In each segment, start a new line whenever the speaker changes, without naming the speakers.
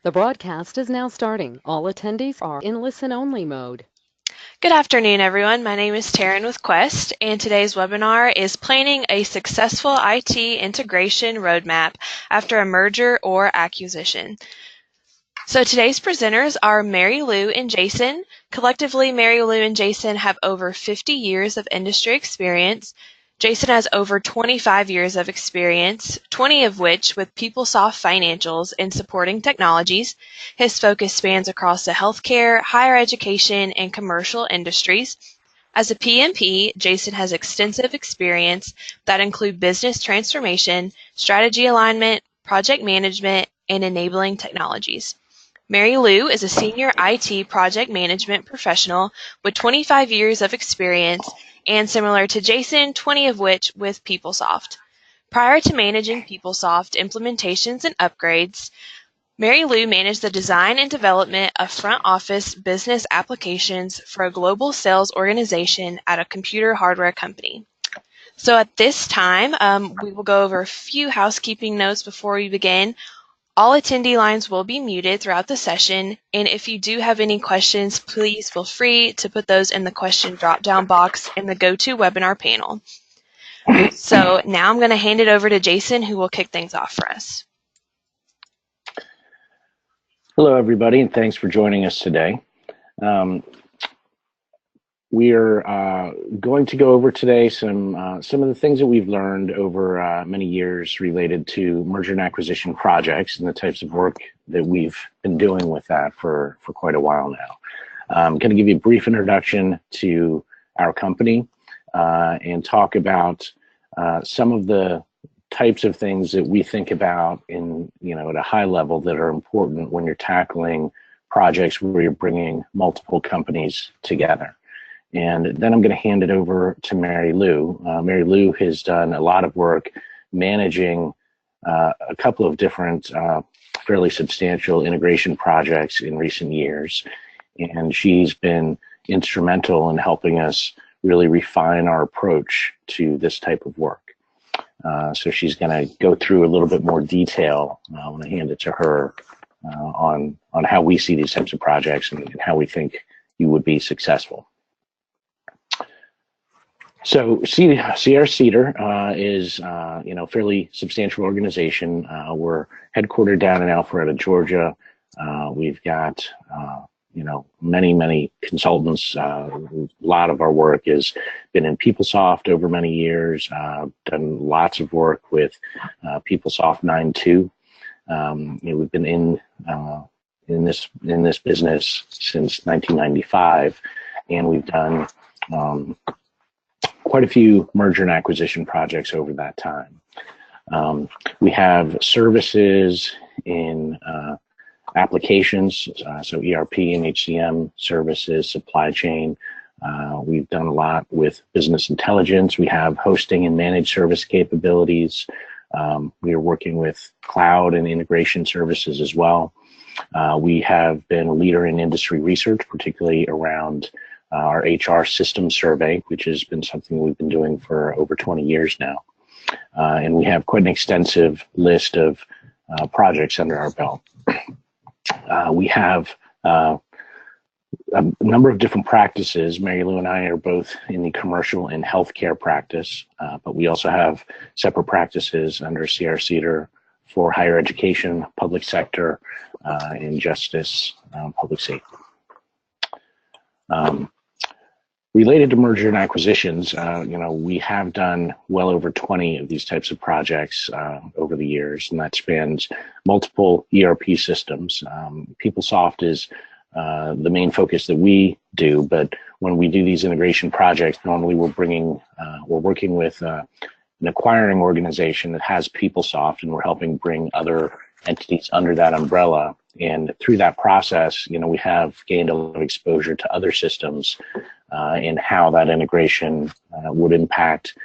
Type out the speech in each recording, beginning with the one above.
The broadcast is now starting. All attendees are in listen-only mode.
Good afternoon, everyone. My name is Taryn with Quest, and today's webinar is Planning a Successful IT Integration Roadmap After a Merger or Acquisition. So today's presenters are Mary Lou and Jason. Collectively, Mary Lou and Jason have over 50 years of industry experience. Jason has over 25 years of experience, 20 of which with PeopleSoft Financials in supporting technologies. His focus spans across the healthcare, higher education, and commercial industries. As a PMP, Jason has extensive experience that include business transformation, strategy alignment, project management, and enabling technologies. Mary Lou is a senior IT project management professional with 25 years of experience and, similar to Jason, 20 of which with PeopleSoft. Prior to managing PeopleSoft implementations and upgrades, Mary Lou managed the design and development of front office business applications for a global sales organization at a computer hardware company. So at this time, we will go over a few housekeeping notes before we begin. All attendee lines will be muted throughout the session, and if you do have any questions, please feel free to put those in the question drop-down box in the GoToWebinar panel. So now I'm going to hand it over to Jason, who will kick things off for us.
Hello, everybody, and thanks for joining us today. We are going to go over today some of the things that we've learned over many years related to merger and acquisition projects and the types of work that we've been doing with that for quite a while now. I'm going to give you a brief introduction to our company and talk about some of the types of things that we think about in, at a high level that are important when you're tackling projects where you're bringing multiple companies together. And then I'm going to hand it over to Mary Lou. Mary Lou has done a lot of work managing a couple of different fairly substantial integration projects in recent years. And she's been instrumental in helping us really refine our approach to this type of work. So she's going to go through a little bit more detail when I hand it to her on how we see these types of projects and how we think you would be successful. So Sierra-Cedar is a fairly substantial organization. We're headquartered down in Alpharetta, Georgia. We've got many consultants. A lot of our work has been in PeopleSoft over many years. Done lots of work with PeopleSoft 9.2. We've been in this business since 1995, and we've done quite a few merger and acquisition projects over that time. We have services in applications, so ERP and HCM services, supply chain. We've done a lot with business intelligence. We have hosting and managed service capabilities. We are working with cloud and integration services as well. We have been a leader in industry research, particularly around our HR system survey, which has been something we've been doing for over 20 years now. And we have quite an extensive list of projects under our belt. We have a number of different practices. Mary Lou and I are both in the commercial and healthcare practice, but we also have separate practices under CR Cedar for higher education, public sector, and justice, public safety. Related to merger and acquisitions, we have done well over 20 of these types of projects over the years, and that spans multiple ERP systems. PeopleSoft is the main focus that we do, but when we do these integration projects, normally we're working with an acquiring organization that has PeopleSoft, and we're helping bring other entities under that umbrella. And through that process, we have gained a lot of exposure to other systems and how that integration would impact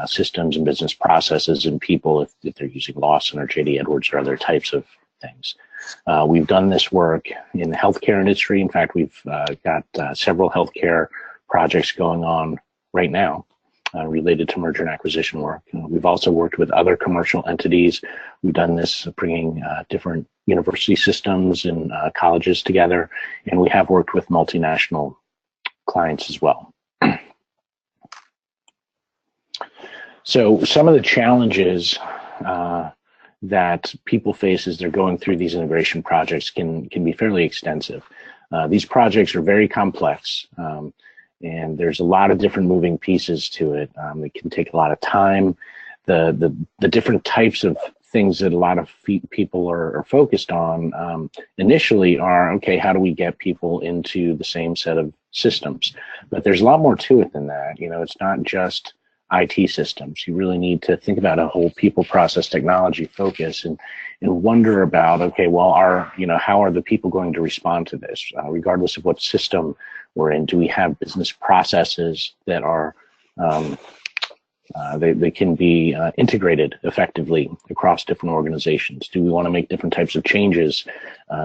systems and business processes and people if they're using Lawson or JD Edwards or other types of things. We've done this work in the healthcare industry. In fact, we've got several healthcare projects going on right now. related to merger and acquisition work. We've also worked with other commercial entities. We've done this bringing different university systems and colleges together, and we have worked with multinational clients as well. So some of the challenges that people face as they're going through these integration projects can be fairly extensive. These projects are very complex, and there's a lot of different moving pieces to it. It can take a lot of time. The different types of things that a lot of people are focused on initially are, okay, how do we get people into the same set of systems? But there's a lot more to it than that. You know, it's not just IT systems. You really need to think about a whole people, process, technology focus and wonder about, okay, well, how are the people going to respond to this, regardless of what system we're in? Do we have business processes that are they can be integrated effectively across different organizations? Do we want to make different types of changes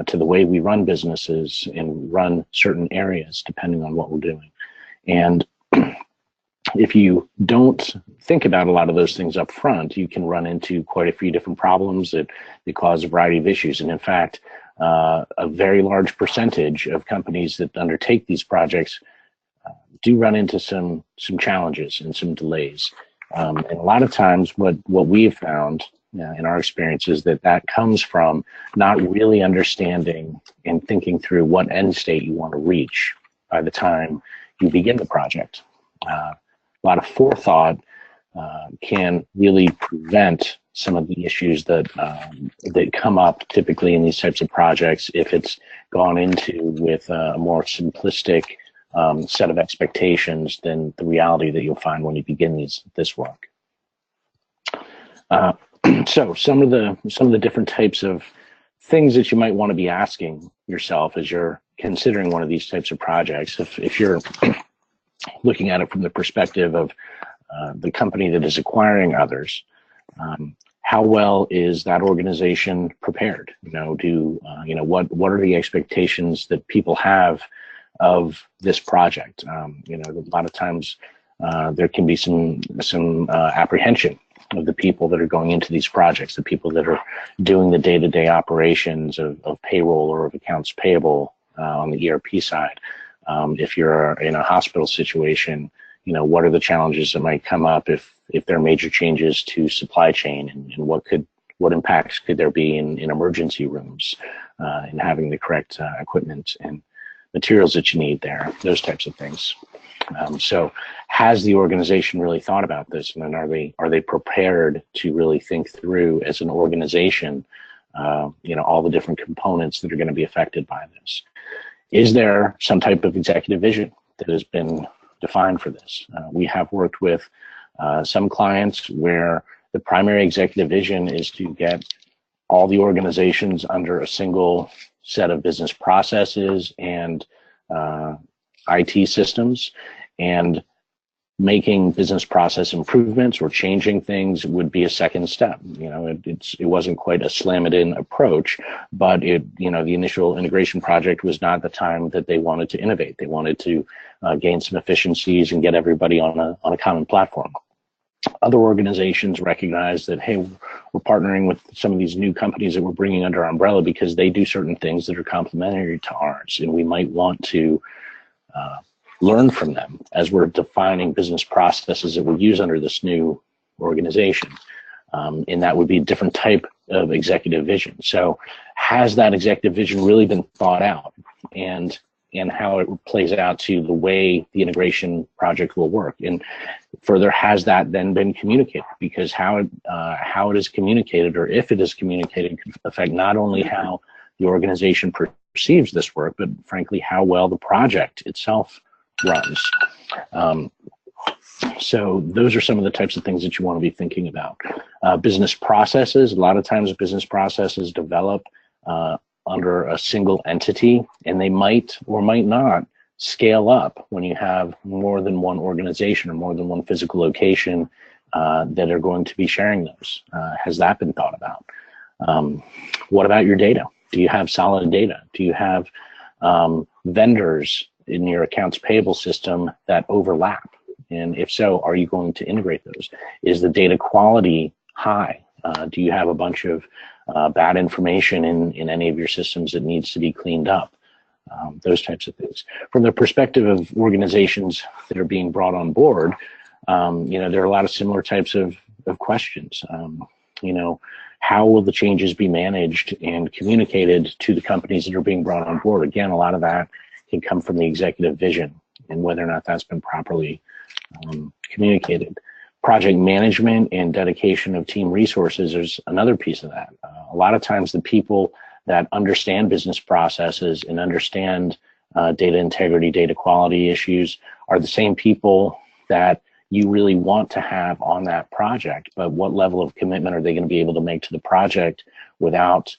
to the way we run businesses and run certain areas depending on what we're doing? And if you don't think about a lot of those things up front, you can run into quite a few different problems that cause a variety of issues. And in fact, a very large percentage of companies that undertake these projects do run into some challenges and some delays. And a lot of times what we have found in our experience is that comes from not really understanding and thinking through what end state you want to reach by the time you begin the project. A lot of forethought can really prevent some of the issues that come up typically in these types of projects if it's gone into with a more simplistic set of expectations than the reality that you'll find when you begin this work. So some of the different types of things that you might want to be asking yourself as you're considering one of these types of projects, if you're looking at it from the perspective of the company that is acquiring others, how well is that organization prepared? What are the expectations that people have of this project? A lot of times there can be some apprehension of the people that are going into these projects, the people that are doing the day-to-day operations of payroll or of accounts payable on the ERP side. If you're in a hospital situation, what are the challenges that might come up if there are major changes to supply chain, and what impacts could there be in emergency rooms, and having the correct equipment and materials that you need there, those types of things. So has the organization really thought about this, and then are they prepared to really think through as an organization, all the different components that are going to be affected by this? Is there some type of executive vision that has been defined for this? We have worked with some clients where the primary executive vision is to get all the organizations under a single set of business processes and IT systems, and making business process improvements or changing things would be a second step. It wasn't quite a slam it in approach, but the initial integration project was not the time that they wanted to innovate. They wanted to gain some efficiencies and get everybody on a common platform. Other organizations recognize that, hey, we're partnering with some of these new companies that we're bringing under our umbrella because they do certain things that are complementary to ours, and we might want to learn from them as we're defining business processes that we'll use under this new organization. And that would be a different type of executive vision. So has that executive vision really been thought out, and how it plays out to the way the integration project will work? And further, has that then been communicated? Because how it is communicated, or if it is communicated, can affect not only how the organization perceives this work, but frankly, how well the project itself runs. So those are some of the types of things that you want to be thinking about. Business processes, a lot of times business processes develop under a single entity, and they might or might not scale up when you have more than one organization or more than one physical location that are going to be sharing those. Has that been thought about? What about your data? Do you have solid data? Do you have vendors in your accounts payable system that overlap? And if so, are you going to integrate those? Is the data quality high? Do you have a bunch of bad information in any of your systems that needs to be cleaned up? Those types of things. From the perspective of organizations that are being brought on board, there are a lot of similar types of questions. How will the changes be managed and communicated to the companies that are being brought on board? Again, a lot of that can come from the executive vision and whether or not that's been properly communicated. Project management and dedication of team resources is another piece of that. A lot of times the people that understand business processes and understand data integrity, data quality issues are the same people that you really want to have on that project, but what level of commitment are they going to be able to make to the project without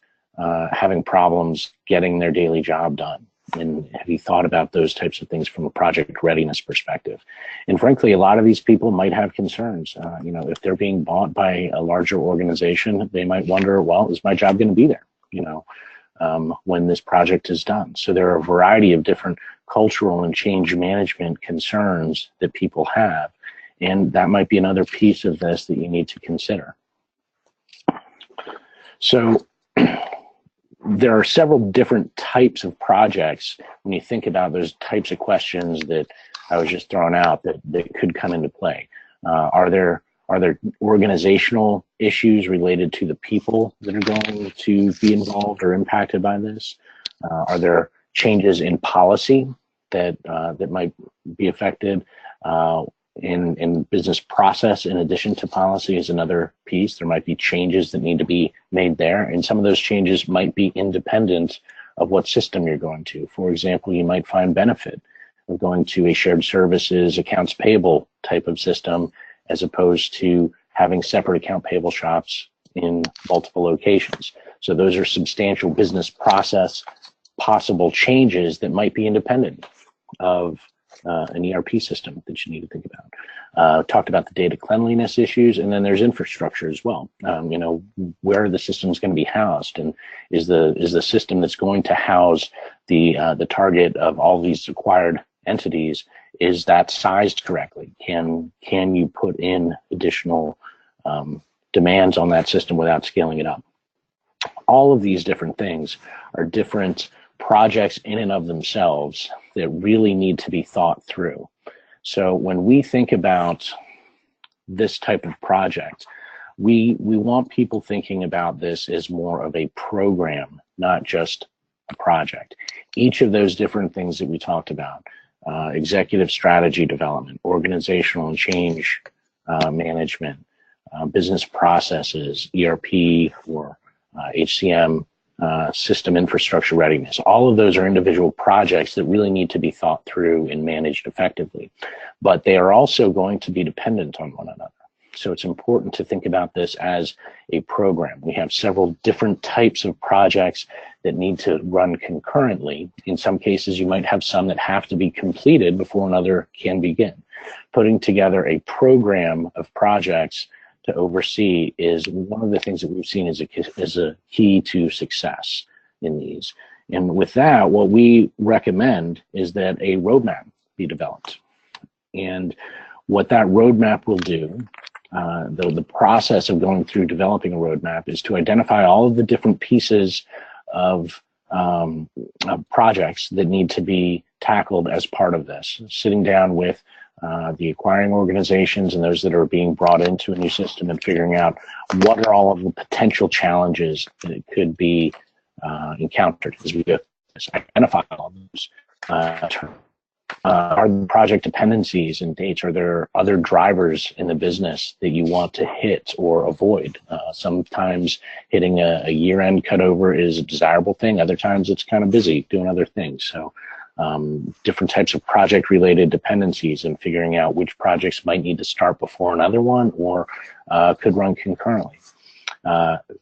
having problems getting their daily job done? And have you thought about those types of things from a project readiness perspective? And frankly, a lot of these people might have concerns. If they're being bought by a larger organization, they might wonder, well, is my job going to be there, when this project is done? So there are a variety of different cultural and change management concerns that people have. And that might be another piece of this that you need to consider. So there are several different types of projects when you think about those types of questions that I was just throwing out that could come into play. Are there organizational issues related to the people that are going to be involved or impacted by this? Are there changes in policy that might be affected? In business process, in addition to policy, is another piece. There might be changes that need to be made there, and some of those changes might be independent of what system you're going to. For example, you might find benefit of going to a shared services accounts payable type of system as opposed to having separate account payable shops in multiple locations. So those are substantial business process possible changes that might be independent of an ERP system that you need to think about. Talked about the data cleanliness issues, and then there's infrastructure as well. Where are the systems going to be housed, and is the system that's going to house the target of all these acquired entities, is that sized correctly? Can you put in additional demands on that system without scaling it up? All of these different things are different projects in and of themselves that really need to be thought through. So when we think about this type of project, we want people thinking about this as more of a program, not just a project. Each of those different things that we talked about, executive strategy development, organizational and change management, business processes, ERP or HCM, system infrastructure readiness. All of those are individual projects that really need to be thought through and managed effectively, but they are also going to be dependent on one another. So it's important to think about this as a program. We have several different types of projects that need to run concurrently. In some cases, you might have some that have to be completed before another can begin. Putting together a program of projects to oversee is one of the things that we've seen as a key to success in these. And with that, what we recommend is that a roadmap be developed. And what that roadmap will do, the process of going through developing a roadmap, is to identify all of the different pieces of projects that need to be tackled as part of this. Sitting down with the acquiring organizations and those that are being brought into a new system and figuring out what are all of the potential challenges that could be encountered as we go through this. Identify all of those. Are the project dependencies and dates? Are there other drivers in the business that you want to hit or avoid? Sometimes hitting a year-end cutover is a desirable thing. Other times it's kind of busy doing other things. So different types of project-related dependencies and figuring out which projects might need to start before another one or could run concurrently.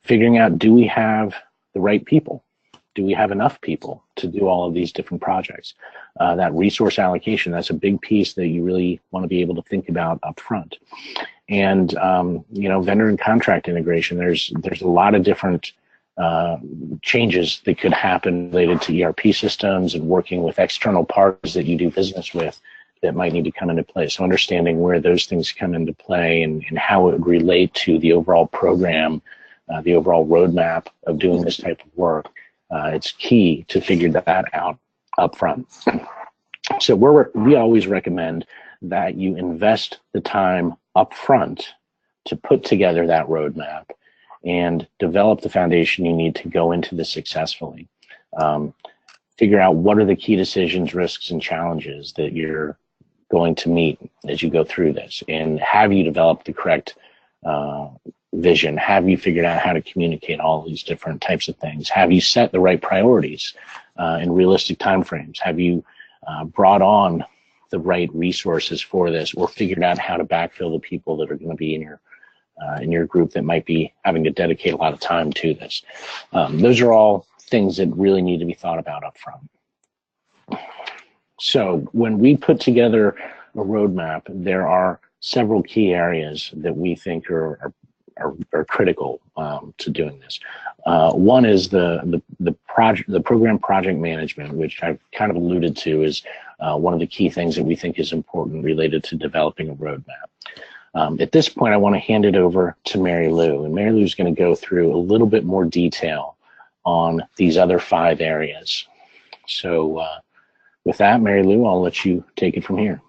Figuring out, do we have the right people? Do we have enough people to do all of these different projects? That resource allocation, that's a big piece that you really want to be able to think about up front. And vendor and contract integration, there's a lot of different changes that could happen related to ERP systems and working with external parties that you do business with that might need to come into play. So understanding where those things come into play and how it would relate to the overall program, the overall roadmap of doing this type of work, it's key to figure that out up front. So we always recommend that you invest the time up front to put together that roadmap and develop the foundation you need to go into this successfully. Figure out what are the key decisions, risks, and challenges that you're going to meet as you go through this, and have you developed the correct vision? Have you figured out how to communicate all these different types of things? Have you set the right priorities and realistic timeframes? Have you brought on the right resources for this, or figured out how to backfill the people that are going to be in your group that might be having to dedicate a lot of time to this? Those are all things that really need to be thought about up front. So when we put together a roadmap, there are several key areas that we think are critical to doing this. One is the program project management, which I've kind of alluded to is one of the key things that we think is important related to developing a roadmap. At this point, I want to hand it over to Mary Lou, and Mary Lou is going to go through a little bit more detail on these other 5 areas. So with that, Mary Lou, I'll let you take it from here.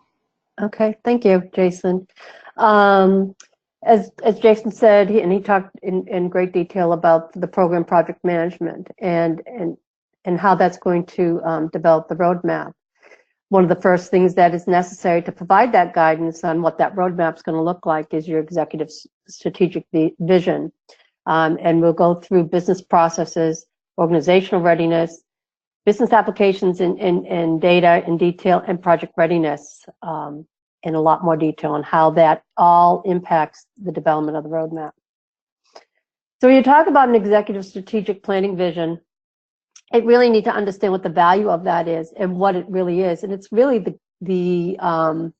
Okay, thank you, Jason. As Jason said, and he talked in great detail about the program project management and how that's going to develop the roadmap. One of the first things that is necessary to provide that guidance on what that roadmap is going to look like is your executive strategic vision. And we'll go through business processes, organizational readiness, business applications and data in detail, and project readiness in a lot more detail on how that all impacts the development of the roadmap. So when you talk about an executive strategic planning vision, it really need to understand what the value of that is and what it really is. And it's really that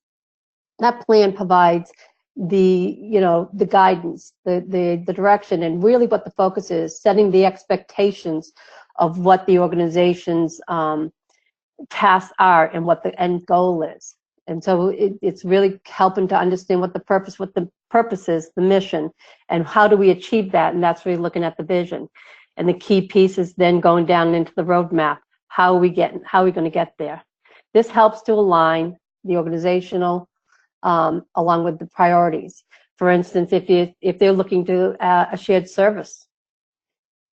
plan provides the guidance, the direction, and really what the focus is, setting the expectations of what the organization's tasks are and what the end goal is. And so it's really helping to understand what the purpose is, the mission, and how do we achieve that. And that's really looking at the vision. And the key piece is then going down into the roadmap. How are we going to get there? This helps to align the organizational along with the priorities. For instance, if they're looking to a shared service,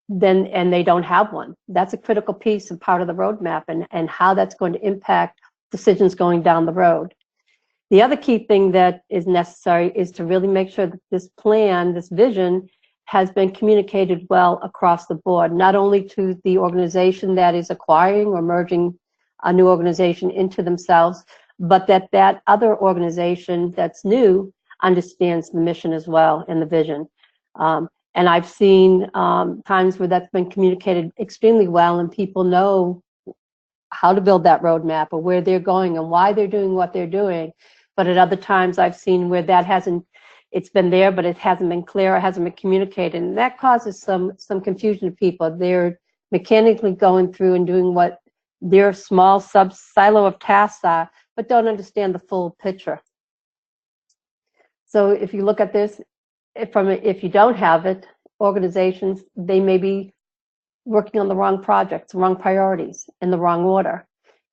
and they don't have one, that's a critical piece and part of the roadmap, and how that's going to impact decisions going down the road. The other key thing that is necessary is to really make sure that this plan, this vision, has been communicated well across the board, not only to the organization that is acquiring or merging a new organization into themselves, but that other organization that's new understands the mission as well and the vision. And I've seen times where that's been communicated extremely well, and people know how to build that roadmap or where they're going and why they're doing what they're doing. But at other times I've seen where it's been there, but it hasn't been clear, it hasn't been communicated. And that causes some confusion to people. They're mechanically going through and doing what their small silo of tasks are, but don't understand the full picture. So if you look at this, if you don't have it, organizations, they may be working on the wrong projects, wrong priorities, in the wrong order.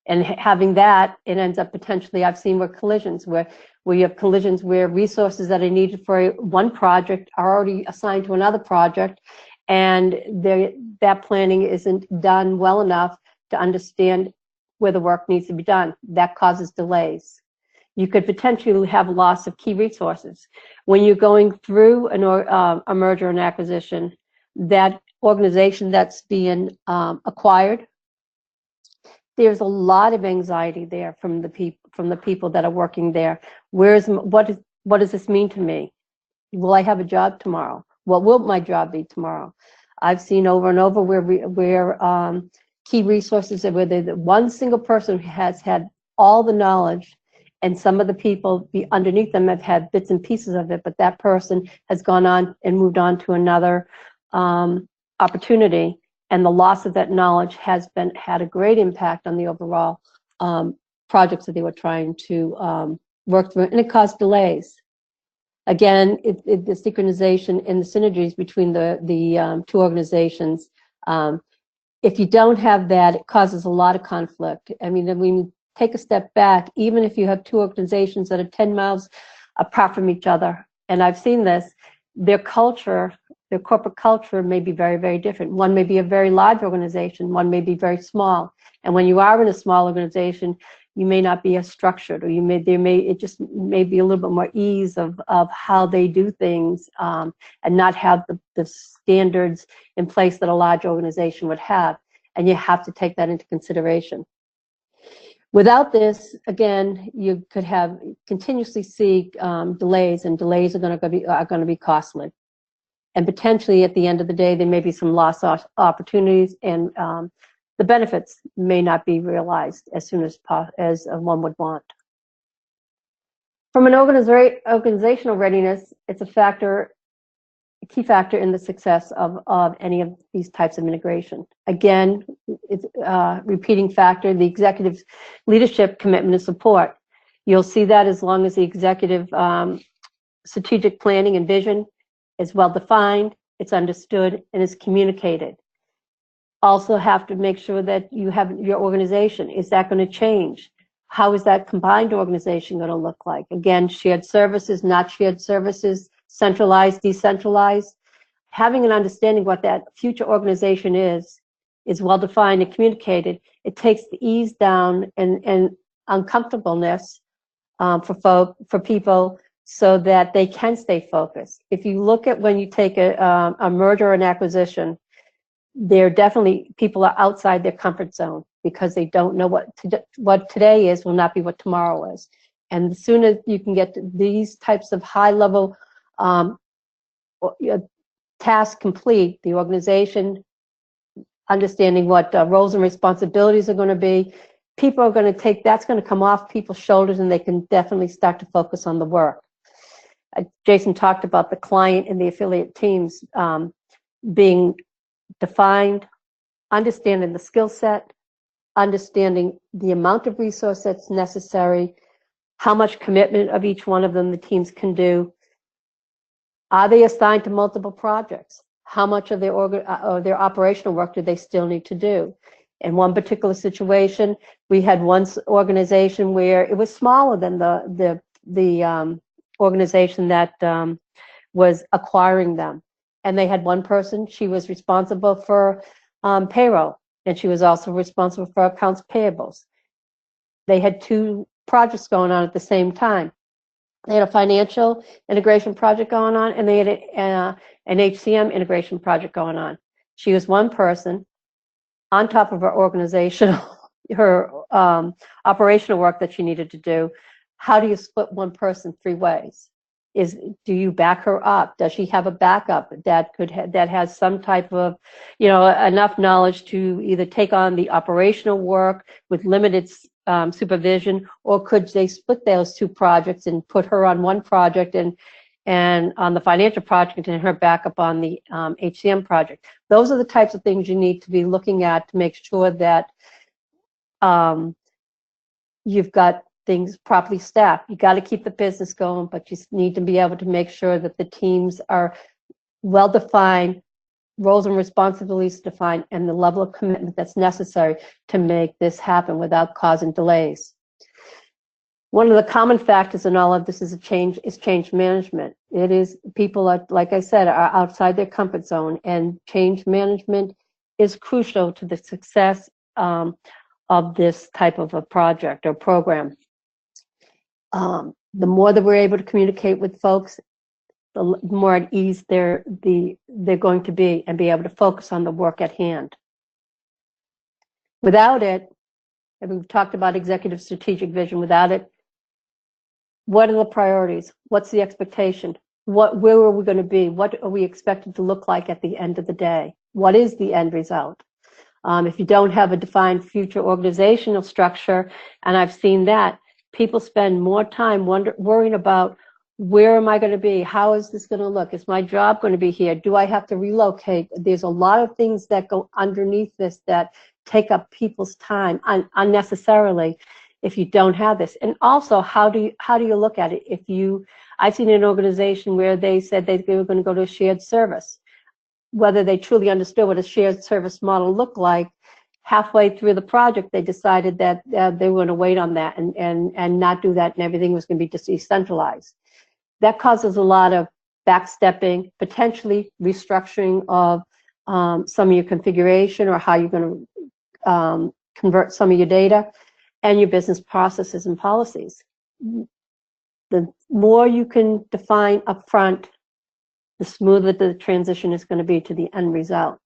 And having that, it ends up potentially, I've seen collisions where you have collisions where resources that are needed for one project are already assigned to another project, and that planning isn't done well enough to understand where the work needs to be done. That causes delays. You could potentially have loss of key resources. When you're going through a merger and acquisition, that organization that's being acquired, there's a lot of anxiety there from the people that are working there. What does this mean to me? Will I have a job tomorrow? What will my job be tomorrow? I've seen over and over where key resources, where one single person has had all the knowledge, and some of the people underneath them have had bits and pieces of it, but that person has gone on and moved on to another opportunity, and the loss of that knowledge has had a great impact on the overall projects that they were trying to work through, and it caused delays. Again, the synchronization and the synergies between the two organizations. If you don't have that, it causes a lot of conflict. I mean, when you take a step back, even if you have two organizations that are 10 miles apart from each other, and I've seen this, their culture, their corporate culture may be very, very different. One may be a very large organization, one may be very small. And when you are in a small organization, you may not be as structured, or it just may be a little bit more ease of how they do things, and not have the standards in place that a large organization would have. And you have to take that into consideration. Without this, again, you could have continuously see delays, and delays are going to be costly. And potentially at the end of the day, there may be some lost opportunities, and the benefits may not be realized as soon as one would want. From an organizational readiness, it's a key factor in the success of any of these types of integration. Again, it's a repeating factor, the executive leadership commitment and support. You'll see that as long as the executive strategic planning and vision is well defined, it's understood, and is communicated. Also have to make sure that you have your organization. Is that going to change? How is that combined organization going to look like? Again, shared services, not shared services, centralized, decentralized. Having an understanding what that future organization is well defined and communicated. It takes the ease down and uncomfortableness for people, so that they can stay focused. If you look at when you take a merger or an acquisition, they're definitely, people are outside their comfort zone because they don't know what today is will not be what tomorrow is. And the sooner you can get these types of high-level tasks complete, the organization understanding what roles and responsibilities are going to be, people are going to take, that's going to come off people's shoulders, and they can definitely start to focus on the work. Jason talked about the client and the affiliate teams being defined, understanding the skill set, understanding the amount of resource that's necessary, how much commitment of each one of them the teams can do. Are they assigned to multiple projects? How much of their operational work do they still need to do? In one particular situation, we had one organization where it was smaller than the organization that was acquiring them. And they had one person, she was responsible for payroll, and she was also responsible for accounts payables. They had two projects going on at the same time. They had a financial integration project going on, and they had an HCM integration project going on. She was one person on top of her operational work that she needed to do. How do you split one person three ways? Do you back her up? Does she have a backup that has some type of, enough knowledge to either take on the operational work with limited supervision, or could they split those two projects and put her on one project and on the financial project and her backup on the HCM project? Those are the types of things you need to be looking at to make sure that you've got things properly staffed. You got to keep the business going, but you need to be able to make sure that the teams are well defined, roles and responsibilities defined, and the level of commitment that's necessary to make this happen without causing delays. One of the common factors in all of this is change management. It is, people are, like I said, are outside their comfort zone, and change management is crucial to the success of this type of a project or program. The more that we're able to communicate with folks, the more at ease they're going to be, and be able to focus on the work at hand. Without it, and we've talked about executive strategic vision, without it, what are the priorities? What's the expectation? Where are we going to be? What are we expected to look like at the end of the day? What is the end result? If you don't have a defined future organizational structure, and I've seen that, people spend more time worrying about, where am I going to be? How is this going to look? Is my job going to be here? Do I have to relocate? There's a lot of things that go underneath this that take up people's time unnecessarily. if you don't have this? And also, how do you look at it? I've seen an organization where they said they were going to go to a shared service. Whether they truly understood what a shared service model looked like, halfway through the project, they decided that they were going to wait on that and not do that, and everything was going to be decentralized. That causes a lot of backstepping, potentially restructuring of some of your configuration or how you're going to convert some of your data and your business processes and policies. The more you can define upfront, the smoother the transition is going to be to the end result.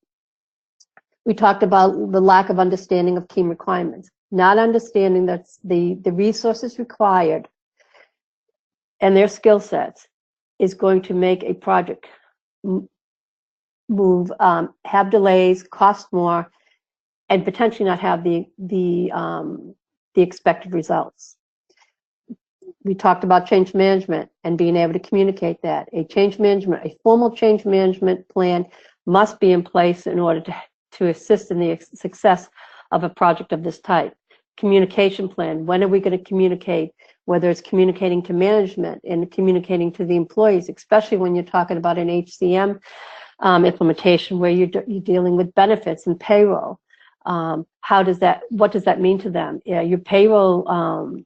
We talked about the lack of understanding of team requirements, not understanding that the resources required and their skill sets is going to make a project move, have delays, cost more, and potentially not have the expected results. We talked about change management and being able to communicate that. A formal change management plan must be in place in order to assist in the success of a project of this type. Communication plan, when are we going to communicate, whether it's communicating to management and communicating to the employees, especially when you're talking about an HCM implementation where you're dealing with benefits and payroll. What does that mean to them? Yeah, your payroll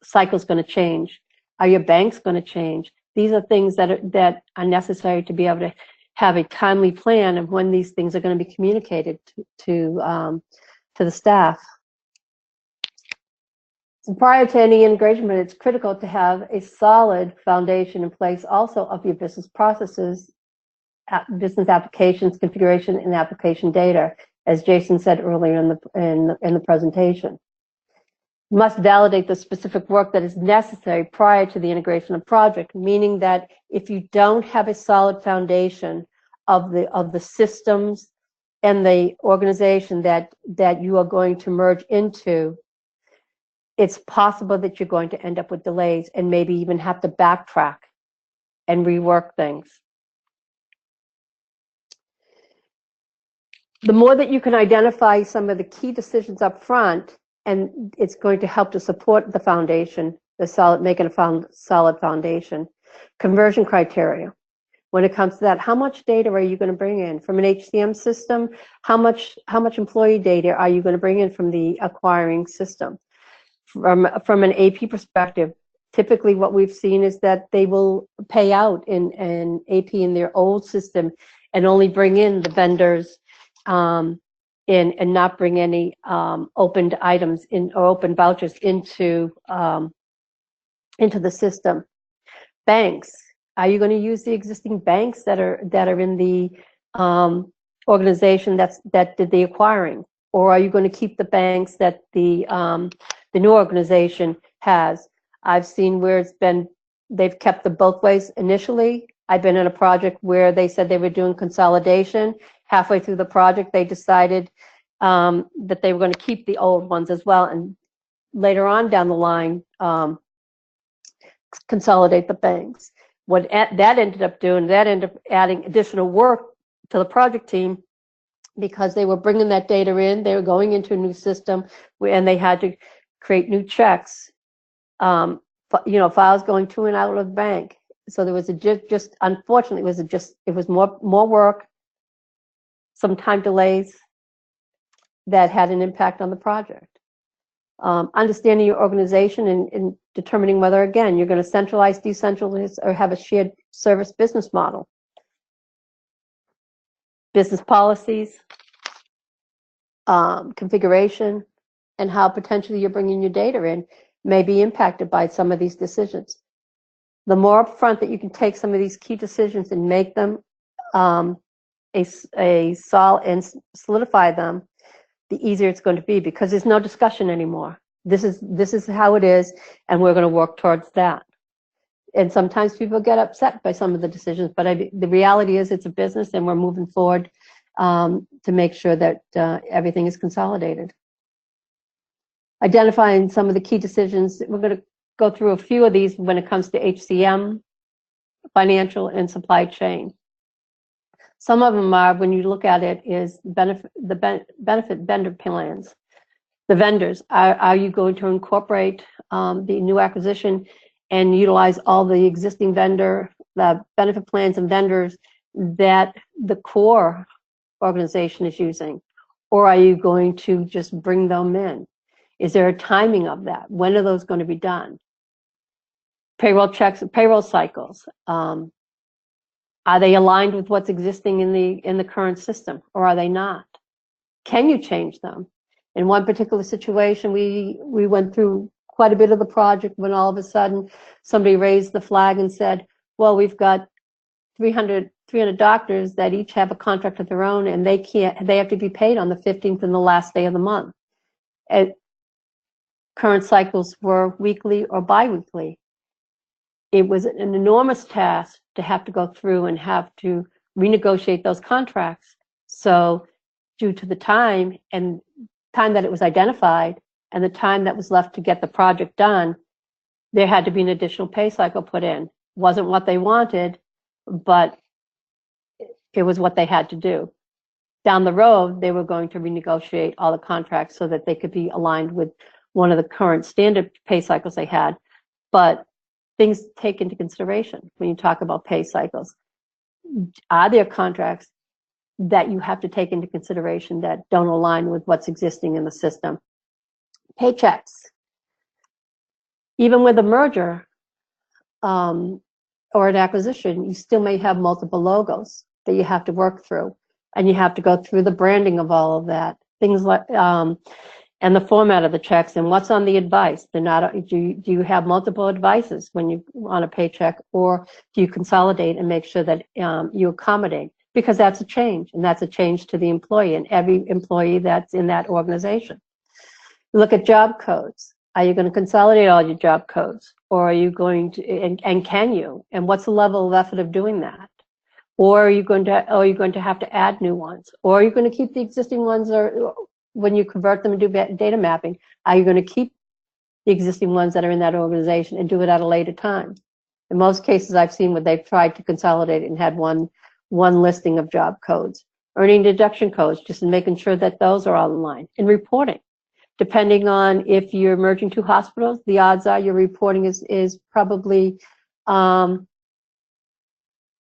cycle is going to change. Are your banks going to change? These are things that are necessary to be able to have a timely plan of when these things are going to be communicated to the staff. So prior to any integration, but it's critical to have a solid foundation in place also of your business processes, business applications, configuration, and application data, as Jason said earlier in the presentation. You must validate the specific work that is necessary prior to the integration of project, meaning that if you don't have a solid foundation of the systems and the organization that you are going to merge into, it's possible that you're going to end up with delays and maybe even have to backtrack and rework things. The more that you can identify some of the key decisions up front, and it's going to help to support the foundation, making a solid foundation. Conversion criteria. When it comes to that, how much data are you going to bring in from an HCM system? How much employee data are you going to bring in from the acquiring system? From an AP perspective, typically what we've seen is that they will pay out in AP in their old system and only bring in the vendors and not bring any opened items in or open vouchers into the system. Banks. Are you going to use the existing banks that are in the organization that did the acquiring, or are you going to keep the banks that the new organization has? I've seen where they've kept them both ways initially. I've been in a project where they said they were doing consolidation. Halfway through the project, they decided that they were going to keep the old ones as well, and later on down the line, consolidate the banks. What that ended up doing, that ended up adding additional work to the project team because they were bringing that data in, they were going into a new system, and they had to create new checks. Files going to and out of the bank. So there was unfortunately, it was more work, some time delays that had an impact on the project. Understanding your organization and determining whether, again, you're going to centralize, decentralize, or have a shared service business model. Business policies, configuration, and how potentially you're bringing your data in may be impacted by some of these decisions. The more upfront that you can take some of these key decisions and make them and solidify them, the easier it's going to be, because there's no discussion anymore. This is how it is, and we're going to work towards that. And sometimes people get upset by some of the decisions, but the reality is it's a business, and we're moving forward to make sure that everything is consolidated. Identifying some of the key decisions, we're going to go through a few of these when it comes to HCM, financial, and supply chain. Some of them are, when you look at it, is the benefit vendor plans. The vendors, are you going to incorporate the new acquisition and utilize all the existing the benefit plans and vendors that the core organization is using? Or are you going to just bring them in? Is there a timing of that? When are those going to be done? Payroll checks, payroll cycles. Are they aligned with what's existing in the current system, or are they not? Can you change them? In one particular situation, we went through quite a bit of the project when all of a sudden somebody raised the flag and said, well, we've got 300 doctors that each have a contract of their own, and they have to be paid on the 15th and the last day of the month. And current cycles were weekly or biweekly. It was an enormous task to have to go through and have to renegotiate those contracts. So due to the time that it was identified and the time that was left to get the project done, there had to be an additional pay cycle put in. Wasn't what they wanted, but it was what they had to do. Down the road, they were going to renegotiate all the contracts so that they could be aligned with one of the current standard pay cycles they had. But things take into consideration when you talk about pay cycles. Are there contracts that you have to take into consideration that don't align with what's existing in the system? Paychecks. Even with a merger or an acquisition, you still may have multiple logos that you have to work through, and you have to go through the branding of all of that. Things like and the format of the checks and what's on the advice. They're not. Do you have multiple advices when you on a paycheck, or do you consolidate and make sure that you accommodate? Because that's a change, and that's a change to the employee and every employee that's in that organization. Look at job codes. Are you going to consolidate all your job codes, or are you going to? And can you? And what's the level of effort of doing that? Or are you going to have to add new ones? Or are you going to keep the existing ones? Or when you convert them and do data mapping, are you going to keep the existing ones that are in that organization and do it at a later time? In most cases, I've seen where they've tried to consolidate it and had one listing of job codes, earning deduction codes, just making sure that those are all in line. And reporting, depending on if you're merging two hospitals, the odds are your reporting is probably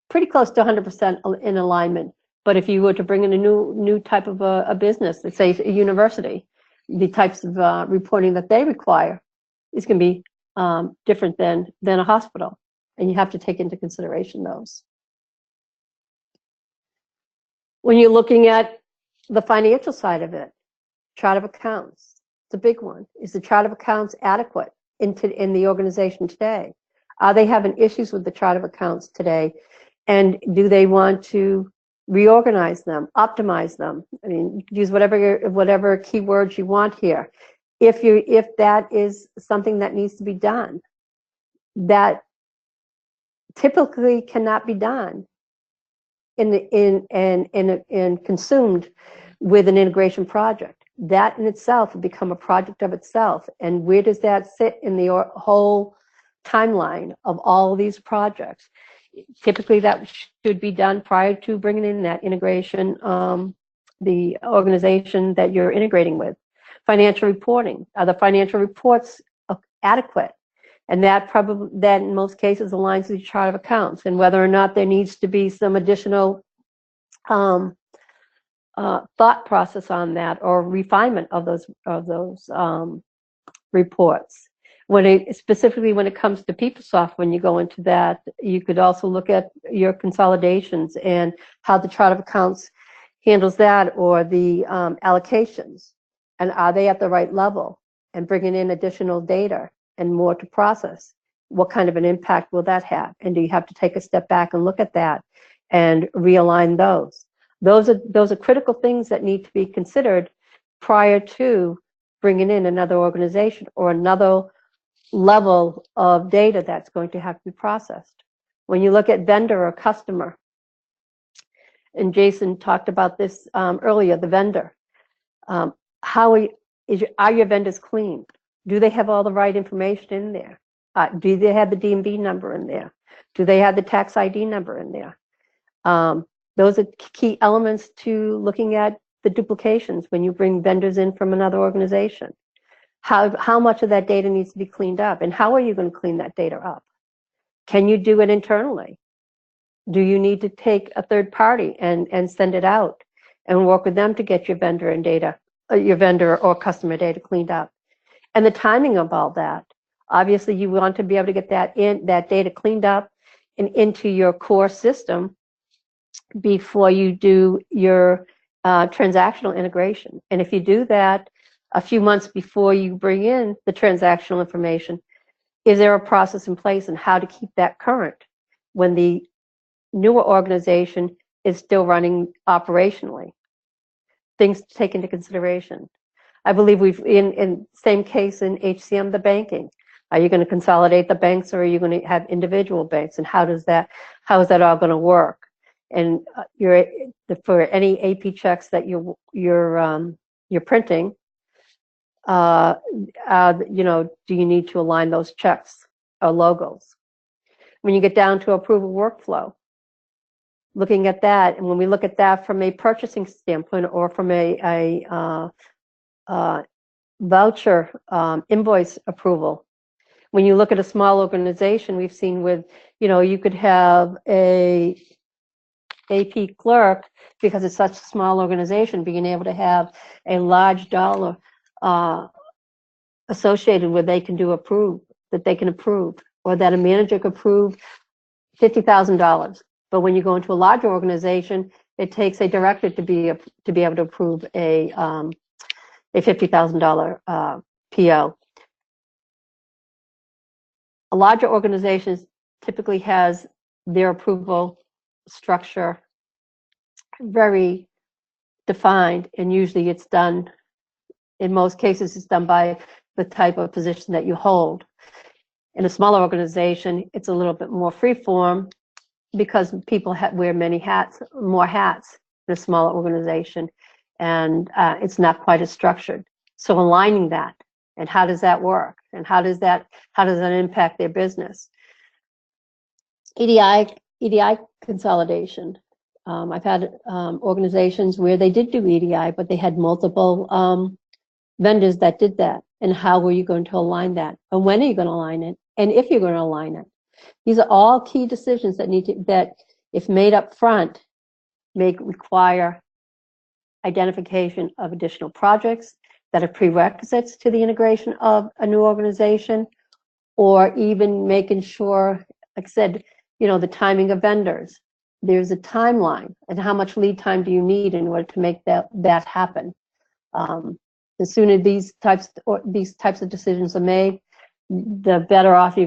pretty close to 100% in alignment. But if you were to bring in a new type of a business, let's say a university, the types of reporting that they require is going to be different than a hospital, and you have to take into consideration those. When you're looking at the financial side of it, chart of accounts, it's a big one. Is the chart of accounts adequate in the organization today? Are they having issues with the chart of accounts today? And do they want to reorganize them, optimize them? I mean, you can use whatever keywords you want here. If that is something that needs to be done, that typically cannot be done and consumed with an integration project. That in itself will become a project of itself. And where does that sit in the whole timeline of all of these projects? Typically, that should be done prior to bringing in that integration, the organization that you're integrating with. Financial reporting. Are the financial reports adequate? And that in most cases aligns with your chart of accounts, and whether or not there needs to be some additional thought process on that or refinement of those reports. Specifically when it comes to PeopleSoft, when you go into that, you could also look at your consolidations and how the chart of accounts handles that, or the allocations, and are they at the right level, and bringing in additional data and more to process. What kind of an impact will that have? And do you have to take a step back and look at that and realign those? Those are critical things that need to be considered prior to bringing in another organization or another level of data that's going to have to be processed. When you look at vendor or customer, and Jason talked about this earlier, the vendor, are your vendors clean? Do they have all the right information in there? Do they have the DMV number in there? Do they have the tax ID number in there? Those are key elements to looking at the duplications when you bring vendors in from another organization? How much of that data needs to be cleaned up, and how are you going to clean that data up? Can you do it internally? Do you need to take a third party and send it out and work with them to get your vendor and data, your vendor or customer data cleaned up? And the timing of all that. Obviously, you want to be able to get that data cleaned up and into your core system before you do your transactional integration. And if you do that a few months before you bring in the transactional information, is there a process in place and how to keep that current when the newer organization is still running operationally? Things to take into consideration. I believe we've, in same case in HCM, the banking. Are you going to consolidate the banks, or are you going to have individual banks? And how is that all going to work? And for any AP checks that you're printing, do you need to align those checks or logos? When you get down to approval workflow, looking at that, and when we look at that from a purchasing standpoint or from a voucher invoice approval, when you look at a small organization, we've seen with, you could have a AP clerk, because it's such a small organization, being able to have a large dollar associated with that they can approve, or that a manager could approve $50,000. But when you go into a larger organization, it takes a director to be able to approve a $50,000 PO. A larger organization typically has their approval structure very defined, and usually it's done, in most cases, it's done by the type of position that you hold. In a smaller organization, it's a little bit more free-form because people wear more hats in a smaller organization, and it's not quite as structured. So aligning that, and how does that work, and how does that impact their business? EDI consolidation. I've had organizations where they did do EDI, but they had multiple vendors that did that. And how were you going to align that? And when are you going to align it? And if you're going to align it? These are all key decisions that if made up front, may require identification of additional projects that are prerequisites to the integration of a new organization, or even making sure, like I said, the timing of vendors. There's a timeline, and how much lead time do you need in order to make that happen? The sooner these types of decisions are made, the better off the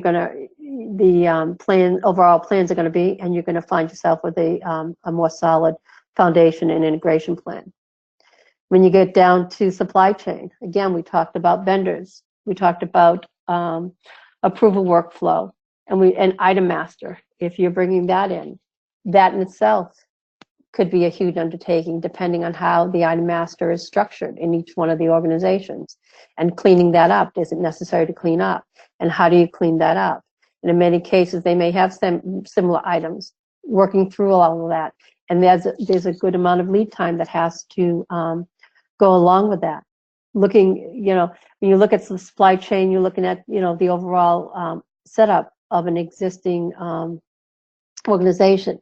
overall plans are going to be, and you're going to find yourself with a more solid foundation and integration plan. When you get down to supply chain, again, we talked about vendors, we talked about approval workflow, and item master. If you're bringing that in itself could be a huge undertaking, depending on how the item master is structured in each one of the organizations. And cleaning that up, is it necessary to clean up? And how do you clean that up? And in many cases, they may have some similar items. Working through all of that, and there's a good amount of lead time that has to go along with that. Looking, when you look at the supply chain, you're looking at, the overall setup of an existing organization.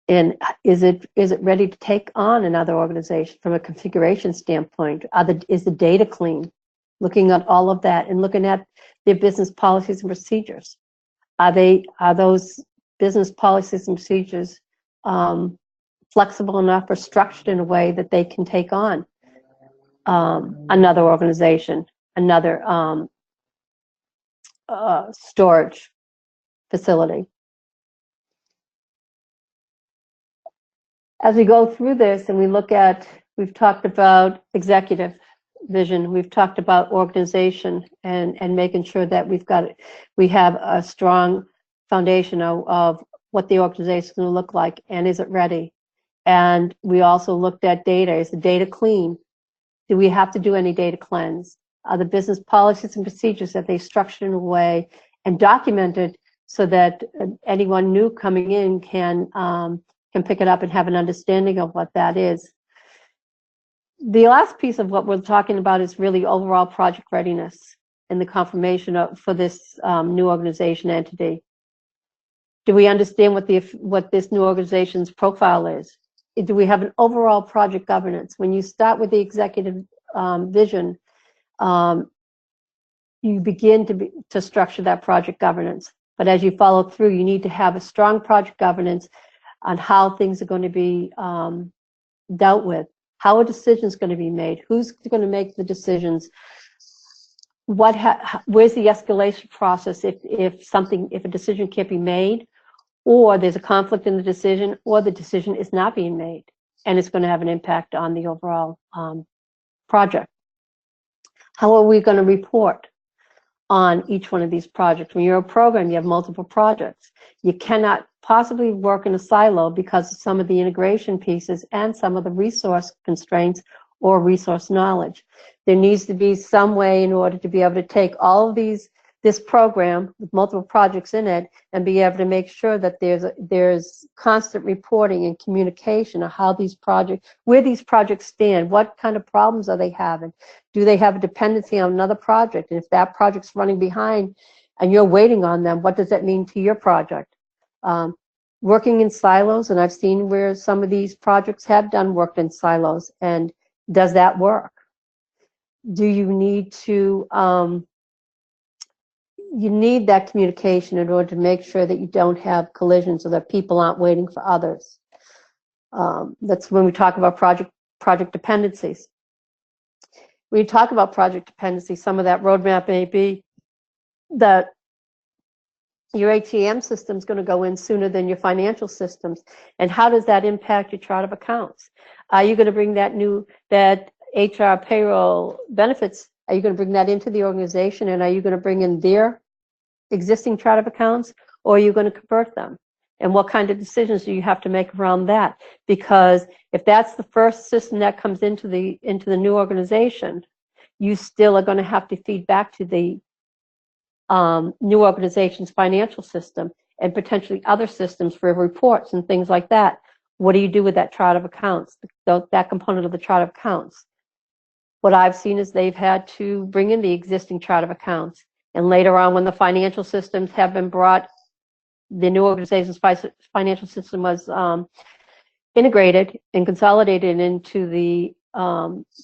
And is it ready to take on another organization from a configuration standpoint? Is the data clean? Looking at all of that and looking at their business policies and procedures. Are those business policies and procedures flexible enough or structured in a way that they can take on another organization, another storage facility? As we go through this and we've talked about executive vision, we've talked about organization and making sure that we have a strong foundation of what the organization is going to look like, and is it ready? And we also looked at data. Is the data clean? Do we have to do any data cleanse? Are the business policies and procedures that they structured in a way and documented so that anyone new coming in can pick it up and have an understanding of what that is? The last piece of what we're talking about is really overall project readiness and the confirmation for this new organization entity. Do we understand what this new organization's profile is? Do we have an overall project governance? When you start with the executive vision, you begin to structure that project governance. But as you follow through, you need to have a strong project governance on how things are going to be dealt with, how a decision is going to be made, who's going to make the decisions, where's the escalation process if a decision can't be made, or there's a conflict in the decision, or the decision is not being made, and it's going to have an impact on the overall project. How are we going to report on each one of these projects? When you're a program, you have multiple projects. You cannot possibly work in a silo because of some of the integration pieces and some of the resource constraints or resource knowledge. There needs to be some way in order to be able to take all of this program with multiple projects in it and be able to make sure that there's constant reporting and communication of how these projects, where these projects stand, what kind of problems are they having, do they have a dependency on another project, and if that project's running behind and you're waiting on them, what does that mean to your project? Working in silos, and I've seen where some of these projects have worked in silos, and does that work? Do you need to you need that communication in order to make sure that you don't have collisions or that people aren't waiting for others. That's when we talk about project dependencies. When you talk about project dependency, some of that roadmap may be that your ATM system is going to go in sooner than your financial systems. And how does that impact your chart of accounts? Are you going to bring that HR payroll benefits, are you going to bring that into the organization, and are you going to bring in their existing chart of accounts, or are you going to convert them? And what kind of decisions do you have to make around that? Because if that's the first system that comes into the new organization, you still are going to have to feed back to the new organization's financial system and potentially other systems for reports and things like that. What do you do with that chart of accounts, that component of the chart of accounts? What I've seen is they've had to bring in the existing chart of accounts. And later on, when the financial systems have been brought, the new organization's financial system was integrated and consolidated into the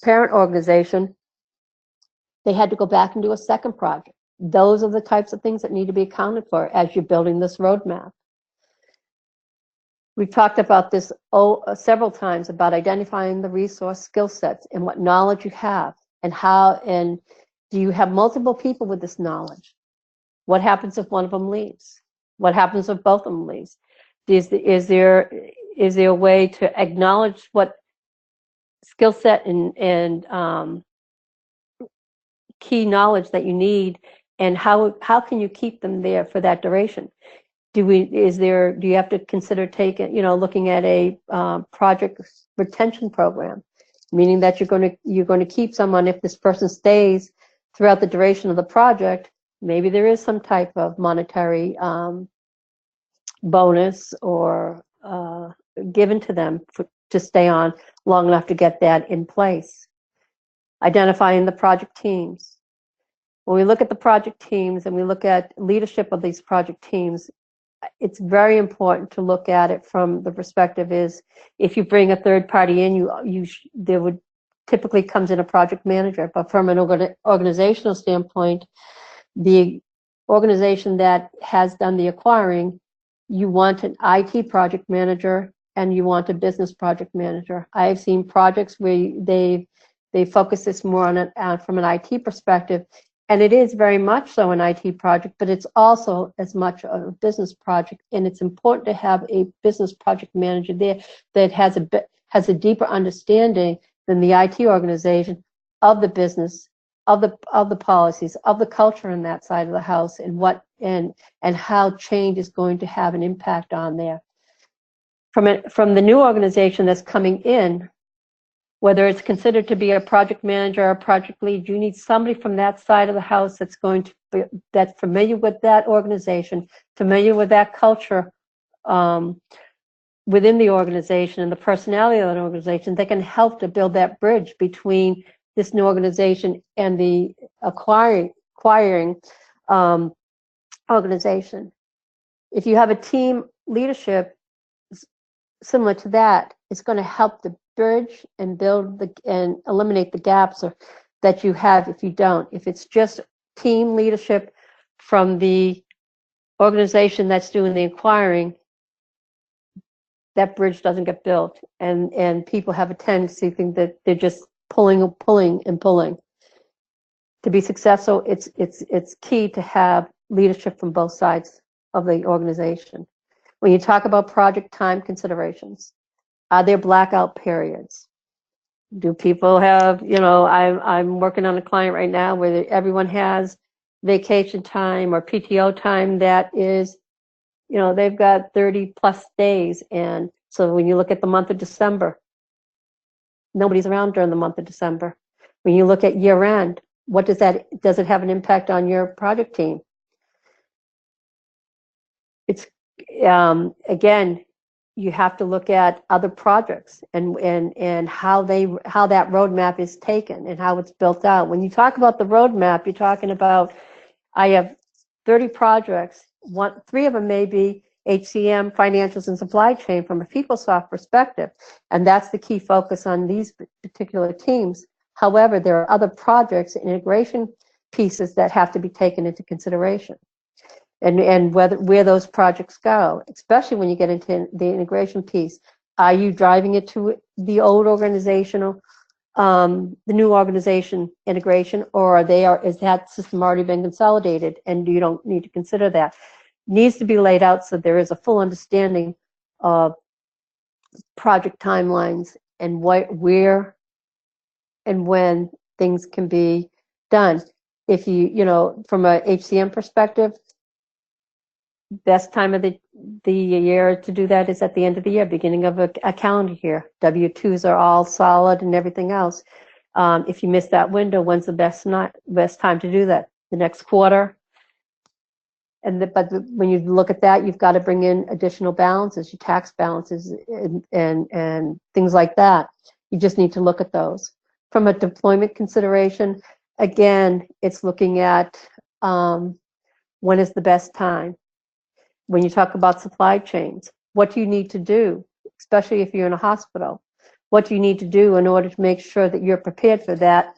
parent organization, they had to go back and do a second project. Those are the types of things that need to be accounted for as you're building this roadmap. We've talked about this several times, about identifying the resource skill sets and what knowledge you have, and do you have multiple people with this knowledge? What happens if one of them leaves? What happens if both of them leaves? Is there a way to acknowledge what skill set and key knowledge that you need, and how can you keep them there for that duration? Do you have to consider looking at a project retention program, meaning that you're going to keep someone if this person stays throughout the duration of the project? Maybe there is some type of monetary bonus or given to them to stay on long enough to get that in place. Identifying the project teams. When we look at the project teams and we look at leadership of these project teams, it's very important to look at it from the perspective is, if you bring a third party in, there would typically comes in a project manager, but from an organizational standpoint, the organization that has done the acquiring, you want an IT project manager and you want a business project manager. I've seen projects where they focus this more on from an IT perspective, and it is very much so an IT project, but it's also as much a business project, and it's important to have a business project manager there that has a deeper understanding than the IT organization of the business, of the policies, of the culture in that side of the house, and how change is going to have an impact on there. From the new organization that's coming in, whether it's considered to be a project manager or a project lead, you need somebody from that side of the house that's familiar with that organization, familiar with that culture, within the organization and the personality of an organization that can help to build that bridge between this new organization and the acquiring organization. If you have a team leadership similar to that, it's going to help to bridge and build and eliminate the gaps that you have if you don't. If it's just team leadership from the organization that's doing the acquiring, that bridge doesn't get built, and people have a tendency to think that they're just pulling. To be successful, it's key to have leadership from both sides of the organization. When you talk about project time considerations, are there blackout periods? Do people have, I'm working on a client right now where everyone has vacation time or PTO time that is, they've got 30 plus days. And so when you look at the month of December, nobody's around during the month of December. When you look at year end, does it have an impact on your project team? It's, again, you have to look at other projects and how that roadmap is taken and how it's built out. When you talk about the roadmap, you're talking about, I have 30 projects, 3 of them may be HCM, financials, and supply chain from a PeopleSoft perspective, and that's the key focus on these particular teams. However, there are other projects and integration pieces that have to be taken into consideration. And where those projects go, especially when you get into the integration piece. Are you driving it to the old organizational, the new organization integration, or is that system already been consolidated and you don't need to consider that? It needs to be laid out so there is a full understanding of project timelines and where and when things can be done. If from a HCM perspective, best time of the year to do that is at the end of the year, beginning of a calendar year. W-2s are all solid and everything else. If you miss that window, when's the best time to do that? The next quarter. But when you look at that, you've got to bring in additional balances, your tax balances, and things like that. You just need to look at those. From a deployment consideration, again, it's looking at when is the best time. When you talk about supply chains, what do you need to do, especially if you're in a hospital? What do you need to do in order to make sure that you're prepared for that?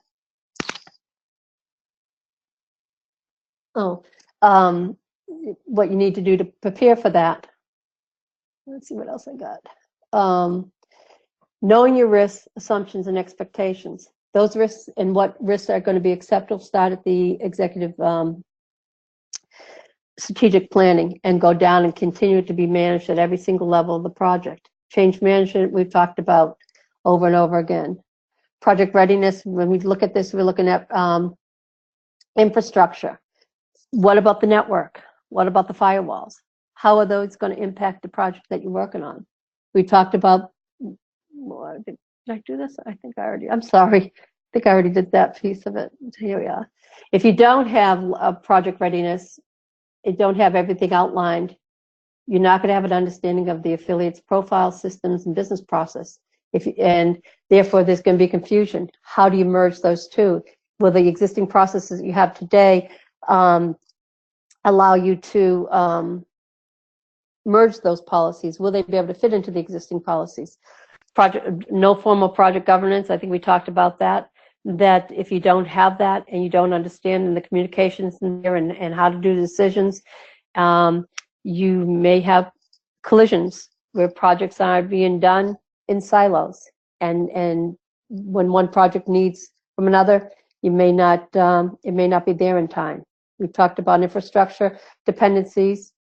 What you need to do to prepare for that. Let's see what else I got. Knowing your risks, assumptions, and expectations. Those risks and what risks are going to be acceptable start at the executive strategic planning and go down and continue to be managed at every single level of the project. Change management, we've talked about over and over again. Project readiness, when we look at this, we're looking at infrastructure. What about the network? What about the firewalls? How are those going to impact the project that you're working on? We talked about, did I do this? I think I already, I'm sorry. I think I already did that piece of it. Here we are. If you don't have a project readiness, you don't have everything outlined, you're not going to have an understanding of the affiliates' profile, systems, and business process. And therefore, there's going to be confusion. How do you merge those two? Will the existing processes that you have today allow you to merge those policies? Will they be able to fit into the existing policies? No formal project governance. I think we talked about that. That if you don't have that and you don't understand the communications in there and how to do decisions, you may have collisions where projects are being done in silos. And when one project needs from another, it may not be there in time. We've talked about infrastructure dependencies.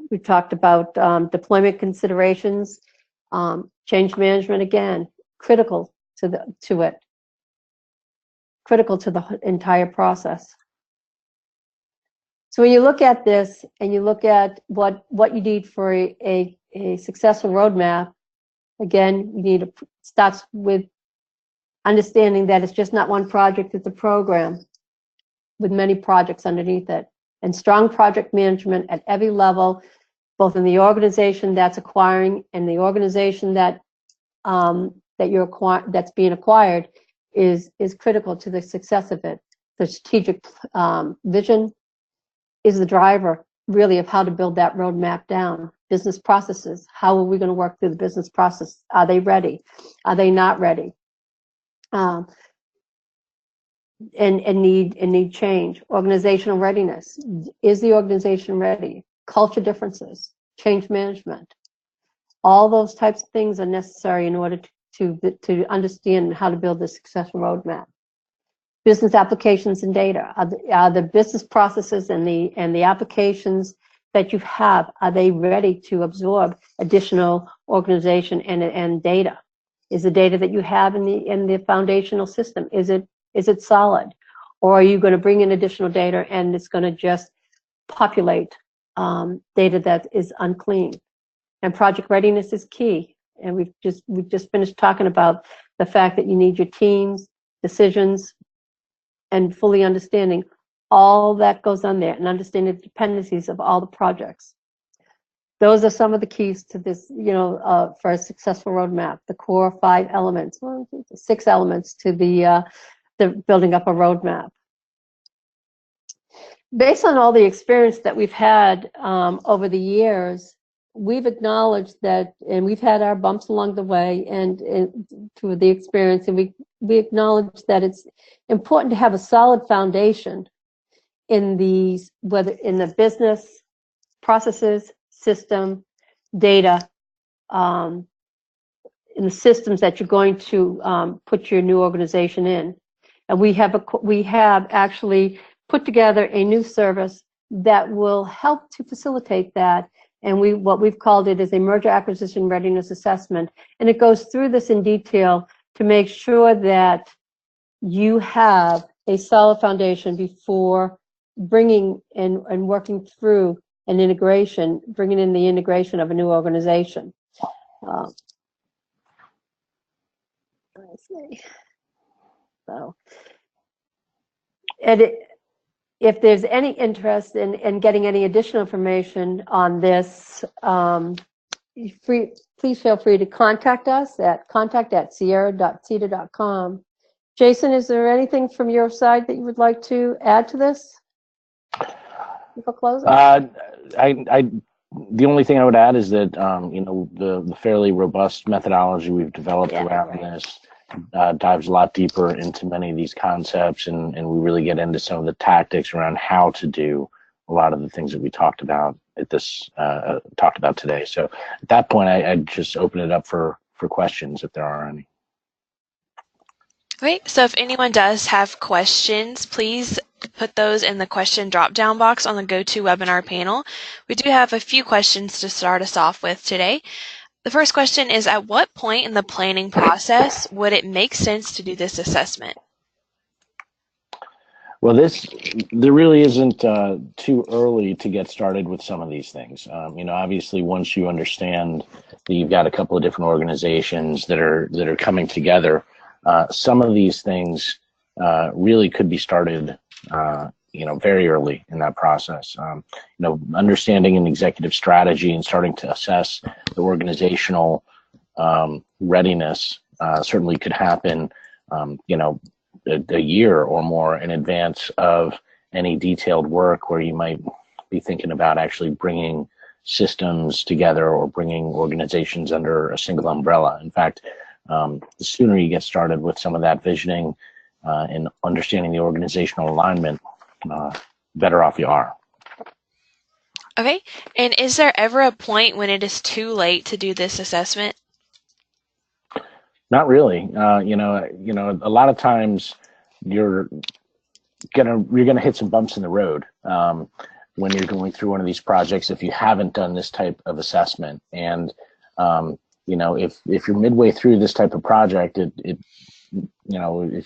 We've talked about deployment considerations, change management, again, critical to it. Critical to the entire process. So when you look at this and you look at what you need for a successful roadmap, again, starts with understanding that it's just not one project, it's a program with many projects underneath it. And strong project management at every level both in the organization that's acquiring and the organization that that's being acquired is critical to the success of it. The strategic vision is the driver, really, of how to build that roadmap down. Business processes, how are we going to work through the business process? Are they ready? Are they not ready? And need change. Organizational readiness. Is the organization ready? Culture differences, change management. All those types of things are necessary in order to understand how to build a successful roadmap. Business applications and data. Are the business processes and the applications that you have, are they ready to absorb additional organization and data? Is the data that you have in the foundational system, is it solid? Or are you going to bring in additional data and it's going to just populate data that is unclean? And project readiness is key. And we've just finished talking about the fact that you need your teams, decisions, and fully understanding all that goes on there and understanding the dependencies of all the projects. Those are some of the keys to this, for a successful roadmap. The core 5 elements, 6 elements to the building up a roadmap. Based on all the experience that we've had over the years, we've acknowledged that, and we've had our bumps along the way, and through the experience, and we acknowledge that it's important to have a solid foundation in whether in the business processes, system, data, in the systems that you're going to put your new organization in. And we have actually put together a new service that will help to facilitate that. And what we've called it is a merger acquisition readiness assessment. And it goes through this in detail to make sure that you have a solid foundation before bringing and working through an integration, bringing in the integration of a new organization. Let's see. So, if there's any interest in getting any additional information on this, please feel free to contact us at contact@sierra.cedar.com. Jason, is there anything from your side that you would like to add to this before closing?
The only thing I would add is that the fairly robust methodology we've developed around this dives a lot deeper into many of these concepts, and we really get into some of the tactics around how to do a lot of the things that we talked about today. So at that point, I'd just open it up for questions if there are any.
Great. So if anyone does have questions, please put those in the question drop-down box on the GoToWebinar panel. We do have a few questions to start us off with today. The first question is, at what point in the planning process would it make sense to do this assessment?
Well, there really isn't too early to get started with some of these things. Obviously, once you understand that you've got a couple of different organizations that are coming together, some of these things really could be started, very early in that process. Understanding an executive strategy and starting to assess the organizational readiness certainly could happen, a year or more in advance of any detailed work where you might be thinking about actually bringing systems together or bringing organizations under a single umbrella. In fact, the sooner you get started with some of that visioning and understanding the organizational alignment, better off you are.
Okay. And is there ever a point when it is too late to do this assessment?
Not really. A lot of times you're gonna hit some bumps in the road when you're going through one of these projects if you haven't done this type of assessment. And if you're midway through this type of project, if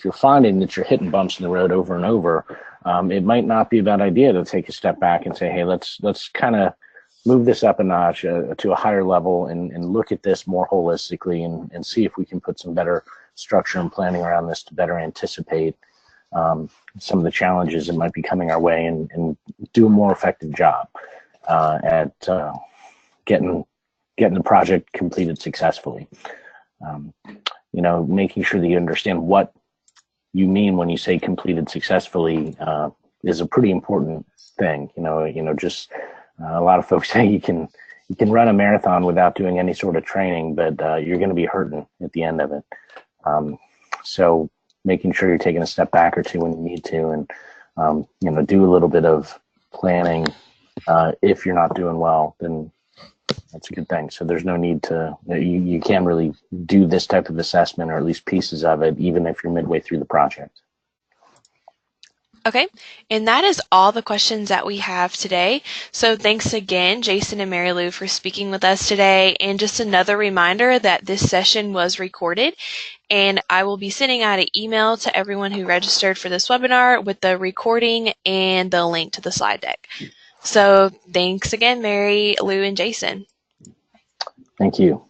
you're finding that you're hitting bumps in the road over and over, it might not be a bad idea to take a step back and say, hey, let's kind of move this up a notch to a higher level and look at this more holistically and see if we can put some better structure and planning around this to better anticipate some of the challenges that might be coming our way and do a more effective job at getting the project completed successfully. You know, making sure that you understand what you mean when you say completed successfully is a pretty important thing. You know, just a lot of folks say you can run a marathon without doing any sort of training, but you're going to be hurting at the end of it. So making sure you're taking a step back or two when you need to, and you know, do a little bit of planning. If you're not doing well, then that's a good thing. So there's no need to, you can really do this type of assessment, or at least pieces of it, even if you're midway through the project.
Okay, and that is all the questions that we have today. So thanks again, Jason and Mary Lou, for speaking with us today. And just another reminder that this session was recorded, and I will be sending out an email to everyone who registered for this webinar with the recording and the link to the slide deck. So thanks again, Mary Lou and Jason.
Thank you.